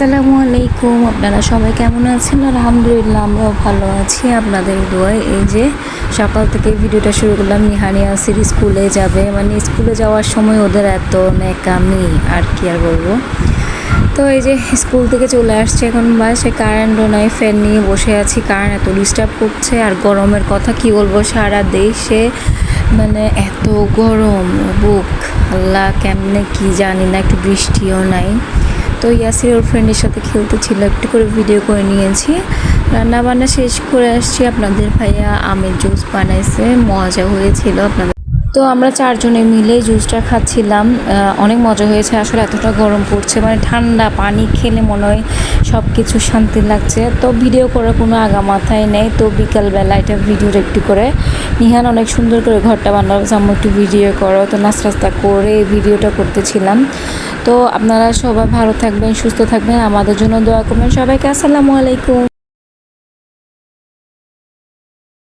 আসসালামু আলাইকুম। আপনারা সবাই কেমন আছেন? আলহামদুলিল্লাহ আমরাও ভালো আছি আপনাদের দোয়ায়। এই যে সকাল থেকে ভিডিওটা শুরু করলাম। নিহানি আসির স্কুলে যাবে, মানে স্কুলে যাওয়ার সময় ওদের এত ন্যাকামি আর কি আর বলবো। তো এই যে স্কুল থেকে চলে আসছে, এখন বাসায় কারেন্টও নাই, ফ্যান নিয়ে বসে আছি। কারেন্ট এত ডিস্টার্ব করছে, আর গরমের কথা কি বলবো, সারা দেশে মানে এত গরম, বুক আল্লাহ কেমনে কি জানি না, একটু বৃষ্টিও নাই। তো ইয়াসির ওর ফ্রেন্ডের সাথে খেলতেছিল, একটু করে ভিডিও করে নিয়েছি। রান্না বান্না শেষ করে আসছি। আপনাদের ভাইয়া আমের জুস বানাইছে, মজা হয়েছিল। তো আমরা চারজনে মিলে জুসটা খাচ্ছিলাম, অনেক মজা হয়েছে। আসলে এতটা গরম পড়ছে, মানে ঠান্ডা পানি খেলে মনে হয় সব কিছু শান্তি লাগছে। তো ভিডিও করার কোনো আগা মাথায় নেই। তো বিকালবেলা এটা ভিডিওর একটু করে নিহান অনেক সুন্দর করে ঘরটা বানালো, আম্মু একটু ভিডিও করো। তো নাস্তা করে ভিডিওটা করতেছিলাম। তো আপনারা সবাই ভালো থাকবেন, সুস্থ থাকবেন, আমাদের জন্য দোয়া করবেন। সবাইকে আসসালামু আলাইকুম।